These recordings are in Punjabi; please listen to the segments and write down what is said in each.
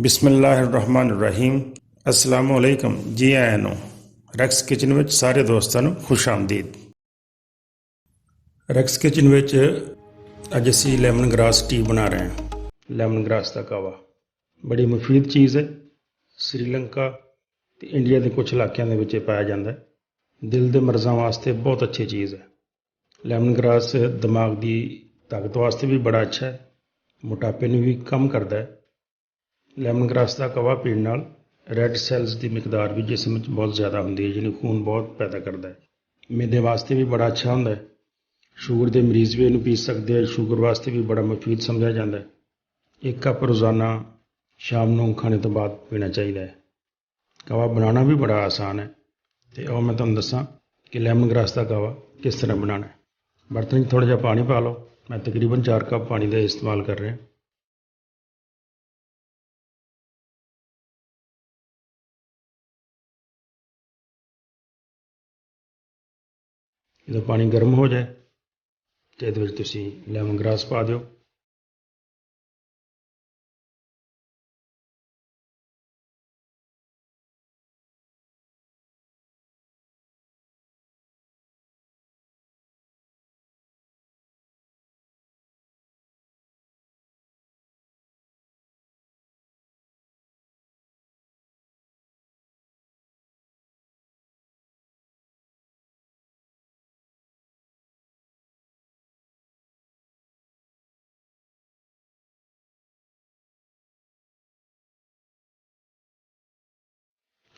ਬਿਸਮਿਲ੍ਲਾਹਿਰਰਹਿਮਾਨਿਰਰਹੀਮ। अस्सलामु अलैकुम। जी आया ਨੂੰ ਰੈਕਸ ਕਿਚਨ ਵਿੱਚ ਸਾਰੇ ਦੋਸਤਾਂ ਨੂੰ ਖੁਸ਼ ਆਮਦੀਦ। ਰੈਕਸ ਕਿਚਨ ਵਿੱਚ ਅੱਜ ਅਸੀਂ ਲੈਮਨ ਗ੍ਰਾਸ ਟੀ ਬਣਾ ਰਹੇ ਹਾਂ। ਲੈਮਨ ਗ੍ਰਾਸ ਦਾ ਕਾਵਾ ਬੜੀ ਮੁਫੀਦ ਚੀਜ਼ ਹੈ। ਸ੍ਰੀਲੰਕਾ ਤੇ ਇੰਡੀਆ ਦੇ ਕੁਝ ਇਲਾਕਿਆਂ ਦੇ ਵਿੱਚ ਪਾਇਆ ਜਾਂਦਾ ਹੈ। ਦਿਲ ਦੇ ਮਰਜ਼ਾਂ ਵਾਸਤੇ ਬਹੁਤ ਅੱਛੀ ਚੀਜ਼ ਹੈ। ਲੈਮਨ ਗ੍ਰਾਸ ਦਿਮਾਗ ਦੀ ਤਾਕਤ ਵਾਸਤੇ ਵੀ ਬੜਾ ਅੱਛਾ ਹੈ। ਮੋਟਾਪੇ ਨੂੰ ਵੀ ਕਮ ਕਰਦਾ ਹੈ। ਲੈਮਨ ਗ੍ਰਾਸ ਦਾ ਕਾਵਾ ਪੀਣ ਨਾਲ ਰੈੱਡ ਸੈੱਲਸ ਦੀ ਮਿਕਦਾਰ ਵੀ ਜਿਸਮ ਵਿੱਚ ਬਹੁਤ ਜ਼ਿਆਦਾ ਹੁੰਦੀ ਹੈ, ਜਿਹਨੂੰ ਖੂਨ ਬਹੁਤ ਪੈਦਾ ਕਰਦਾ ਹੈ। ਮਿਹਦੇ ਵਾਸਤੇ ਵੀ ਬੜਾ ਅੱਛਾ ਹੁੰਦਾ ਹੈ। ਸ਼ੂਗਰ ਦੇ ਮਰੀਜ਼ ਵੀ ਇਹਨੂੰ ਪੀ ਸਕਦੇ ਆ। ਸ਼ੂਗਰ ਵਾਸਤੇ ਵੀ ਬੜਾ ਮੁਫੀਦ ਸਮਝਿਆ ਜਾਂਦਾ ਹੈ। 1 ਕੱਪ ਰੋਜ਼ਾਨਾ ਸ਼ਾਮ ਨੂੰ ਖਾਣੇ ਤੋਂ ਬਾਅਦ ਪੀਣਾ ਚਾਹੀਦਾ ਹੈ। ਕਾਵਾ ਬਣਾਉਣਾ ਵੀ ਬੜਾ ਆਸਾਨ ਹੈ ਅਤੇ ਉਹ ਮੈਂ ਤੁਹਾਨੂੰ ਦੱਸਾਂ ਕਿ ਲੈਮਨ ਗ੍ਰਾਸ ਦਾ ਕਾਵਾ ਕਿਸ ਤਰ੍ਹਾਂ ਬਣਾਉਣਾ ਹੈ। ਬਰਤਨ 'ਚ ਥੋੜ੍ਹਾ ਜਿਹਾ ਪਾਣੀ ਪਾ ਲਓ। ਮੈਂ ਤਕਰੀਬਨ 4 ਕੱਪ ਪਾਣੀ ਦਾ ਇਸਤੇਮਾਲ ਕਰ ਰਿਹਾ। ਜਦੋਂ ਪਾਣੀ ਗਰਮ ਹੋ ਜਾਏ ਅਤੇ ਇਹਦੇ ਵਿੱਚ ਤੁਸੀਂ ਲੈਮਨ ਗ੍ਰਾਸ ਪਾ ਦਿਓ।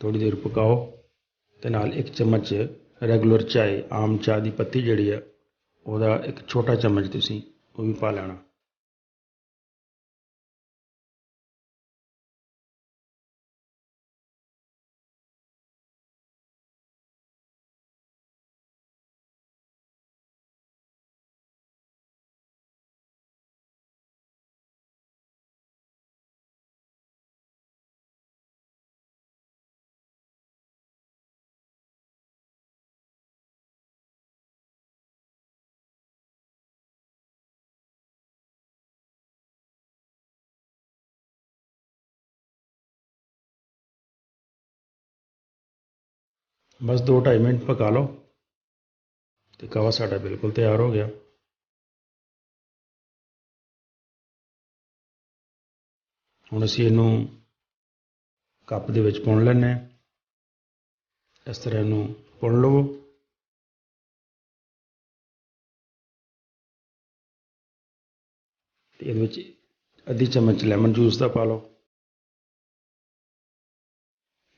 ਥੋੜ੍ਹੀ ਦੇਰ ਪਕਾਓ ਅਤੇ ਨਾਲ 1 ਚਮਚ ਰੈਗੂਲਰ ਚਾਏ, ਆਮ ਚਾਹ ਦੀ ਪੱਤੀ ਜਿਹੜੀ ਆ ਉਹਦਾ 1 ਛੋਟਾ ਚਮਚ ਤੁਸੀਂ ਉਹ ਵੀ ਪਾ ਲੈਣਾ। ਬਸ 2-2.5 ਮਿੰਟ ਪਕਾ ਲਓ ਅਤੇ ਕਾਵਾ ਸਾਡਾ ਬਿਲਕੁਲ ਤਿਆਰ ਹੋ ਗਿਆ। ਹੁਣ ਅਸੀਂ ਇਹਨੂੰ ਕੱਪ ਦੇ ਵਿੱਚ ਪੁਣ ਲੈਂਦੇ ਹਾਂ। ਇਸ ਤਰ੍ਹਾਂ ਇਹਨੂੰ ਪੁਣ ਲਵੋ। ਅਤੇ ਇਹਦੇ ਵਿੱਚ ਅੱਧੀ ਚਮਚ ਲੈਮਨ ਜੂਸ ਦਾ ਪਾ ਲਓ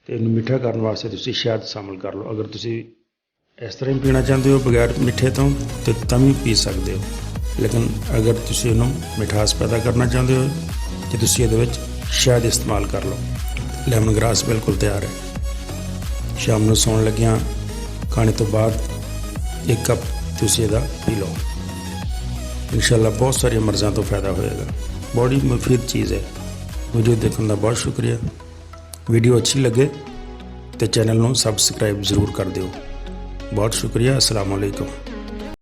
ਅਤੇ ਇਹਨੂੰ ਮਿੱਠਾ ਕਰਨ ਵਾਸਤੇ ਤੁਸੀਂ ਸ਼ਹਿਦ ਸ਼ਾਮਿਲ ਕਰ ਲਓ। ਅਗਰ ਤੁਸੀਂ ਇਸ ਤਰ੍ਹਾਂ ਹੀ ਪੀਣਾ ਚਾਹੁੰਦੇ ਹੋ ਬਗੈਰ ਮਿੱਠੇ ਤੋਂ ਤਾਂ ਵੀ ਪੀ ਸਕਦੇ ਹੋ, ਲੇਕਿਨ ਅਗਰ ਤੁਸੀਂ ਇਹਨੂੰ ਮਿਠਾਸ ਪੈਦਾ ਕਰਨਾ ਚਾਹੁੰਦੇ ਹੋ ਤਾਂ ਤੁਸੀਂ ਇਹਦੇ ਵਿੱਚ ਸ਼ਹਿਦ ਇਸਤੇਮਾਲ ਕਰ ਲਓ। ਲੈਮਨ ਗ੍ਰਾਸ ਬਿਲਕੁਲ ਤਿਆਰ ਹੈ। ਸ਼ਾਮ ਨੂੰ ਸੌਣ ਲੱਗਿਆਂ ਖਾਣੇ ਤੋਂ ਬਾਅਦ 1 ਕੱਪ ਤੁਸੀਂ ਇਹਦਾ ਪੀ ਲਓ। ਇਨਸ਼ਾਅੱਲਾ ਬਹੁਤ ਸਾਰੀਆਂ ਮਰਜ਼ਾਂ ਤੋਂ ਫਾਇਦਾ ਹੋਏਗਾ। ਬੜੀ ਮੁਫੀਦ ਚੀਜ਼ ਹੈ। ਵੀਡੀਓ ਦੇਖਣ ਦਾ ਬਹੁਤ ਸ਼ੁਕਰੀਆ। ਵੀਡੀਓ ਅੱਛੀ ਲੱਗੇ तो चैनल ਨੂੰ ਸਬਸਕ੍ਰਾਈਬ ਜ਼ਰੂਰ ਕਰ ਦਿਓ। बहुत शुक्रिया। अस्सलाम वालेकुम।